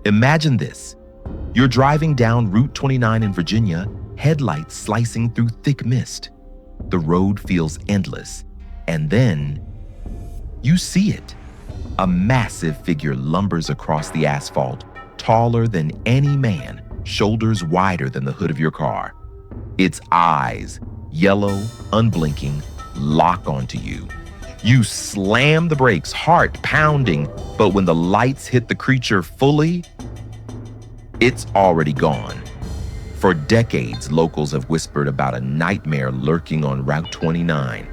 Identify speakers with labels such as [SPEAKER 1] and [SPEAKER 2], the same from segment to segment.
[SPEAKER 1] Imagine this. You're driving down Route 29 in Virginia, headlights slicing through thick mist. The road feels endless, and then you see it. A massive figure lumbers across the asphalt, taller than any man, shoulders wider than the hood of your car. Its eyes, yellow, unblinking, lock onto you. You slam the brakes, heart pounding, but when the lights hit the creature fully, it's already gone. For decades, locals have whispered about a nightmare lurking on Route 29.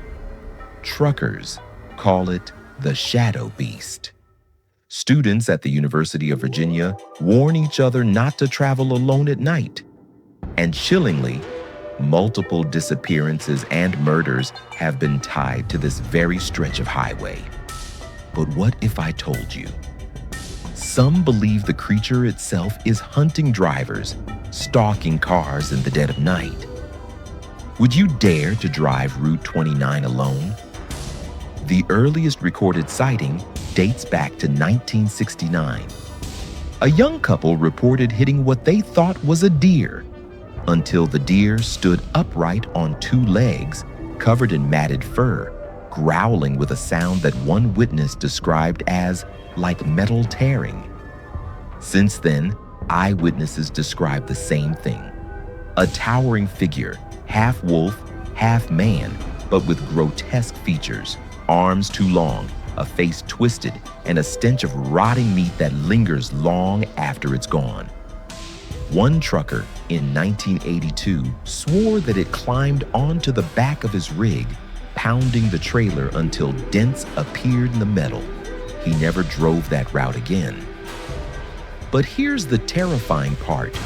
[SPEAKER 1] Truckers call it the Shadow Beast. Students at the University of Virginia warn each other not to travel alone at night. And chillingly, multiple disappearances and murders have been tied to this very stretch of highway. But what if I told you? Some believe the creature itself is hunting drivers, stalking cars in the dead of night. Would you dare to drive Route 29 alone? The earliest recorded sighting dates back to 1969. A young couple reported hitting what they thought was a deer, until the deer stood upright on two legs, covered in matted fur, growling with a sound that one witness described as like metal tearing. Since then, eyewitnesses describe the same thing. A towering figure, half wolf, half man, but with grotesque features, arms too long, a face twisted, and a stench of rotting meat that lingers long after it's gone. One trucker in 1982 swore that it climbed onto the back of his rig, pounding the trailer until dents appeared in the metal. He never drove that route again. But here's the terrifying part.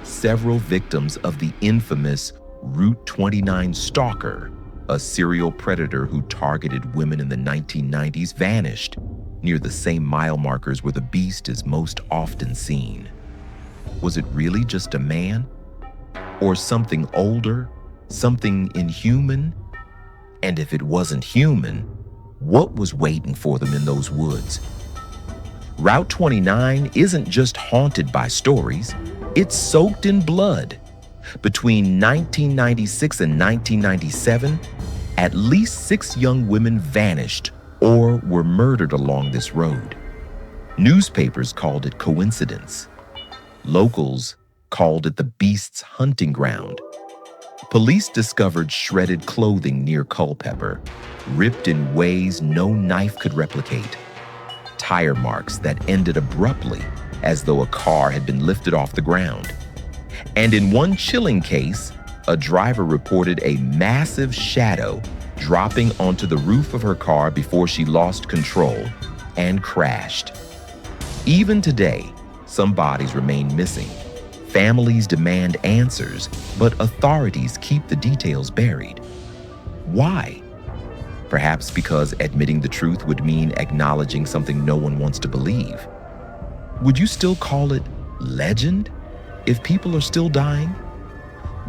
[SPEAKER 1] Several victims of the infamous Route 29 stalker, a serial predator who targeted women in the 1990s, vanished near the same mile markers where the beast is most often seen. Was it really just a man? Or something older? Something inhuman? And if it wasn't human, what was waiting for them in those woods? Route 29 isn't just haunted by stories, it's soaked in blood. Between 1996 and 1997, at least 6 young women vanished or were murdered along this road. Newspapers called it coincidence. Locals called it the beast's hunting ground. Police discovered shredded clothing near Culpeper, ripped in ways no knife could replicate. Tire marks that ended abruptly, as though a car had been lifted off the ground. And in one chilling case, a driver reported a massive shadow dropping onto the roof of her car before she lost control and crashed. Even today, some bodies remain missing. Families demand answers, but authorities keep the details buried. Why? Perhaps because admitting the truth would mean acknowledging something no one wants to believe. Would you still call it legend if people are still dying?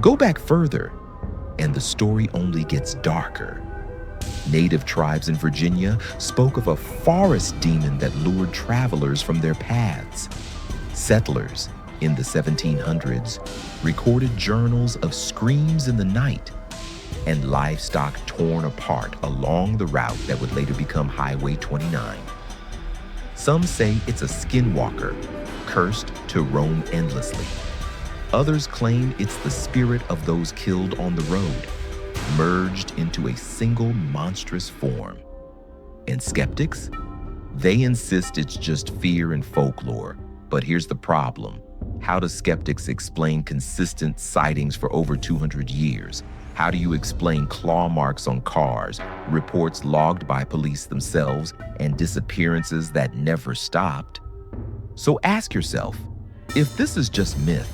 [SPEAKER 1] Go back further, and the story only gets darker. Native tribes in Virginia spoke of a forest demon that lured travelers from their paths. Settlers in the 1700s recorded journals of screams in the night and livestock torn apart along the route that would later become Highway 29. Some say it's a skinwalker, cursed to roam endlessly. Others claim it's the spirit of those killed on the road, merged into a single monstrous form. And skeptics? They insist it's just fear and folklore. But here's the problem. How do skeptics explain consistent sightings for over 200 years? How do you explain claw marks on cars, reports logged by police themselves, and disappearances that never stopped? So ask yourself, if this is just myth,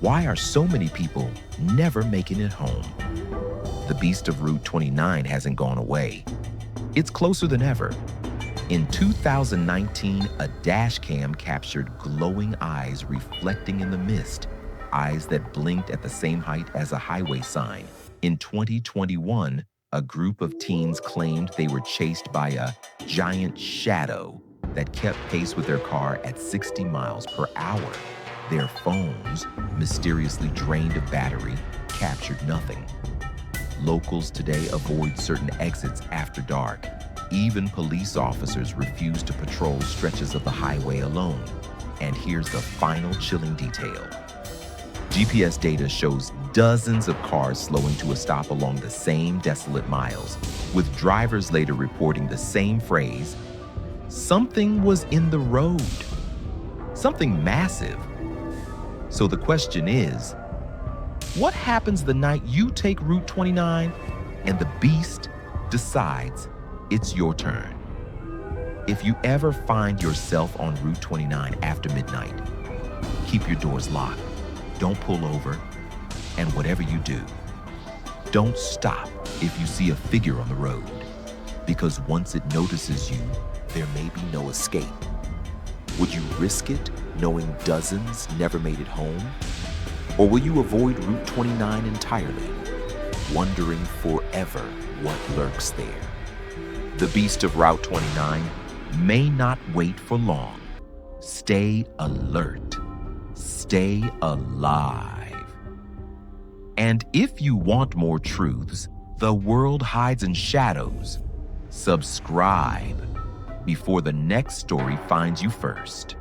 [SPEAKER 1] why are so many people never making it home? The beast of Route 29 hasn't gone away. It's closer than ever. In 2019, a Dashcam captured glowing eyes reflecting in the mist, eyes that blinked at the same height as a highway sign. In 2021, a group of teens claimed they were chased by a giant shadow, that kept pace with their car at 60 miles per hour. Their phones, mysteriously drained of battery, captured nothing. Locals today avoid certain exits after dark. Even police officers refuse to patrol stretches of the highway alone. And here's the final chilling detail. GPS data shows dozens of cars slowing to a stop along the same desolate miles, with drivers later reporting the same phrase, "Something was in the road." Something massive. So the question is, what happens the night you take Route 29 and the beast decides it's your turn? If you ever find yourself on Route 29 after midnight, keep your doors locked. Don't pull over, and whatever you do, don't stop if you see a figure on the road, because once it notices you, there may be no escape. Would you risk it knowing dozens never made it home? Or will you avoid Route 29 entirely, wondering forever what lurks there? The beast of Route 29 may not wait for long. Stay alert. Stay alive. And if you want more truths the world hides in shadows, subscribe before the next story finds you first.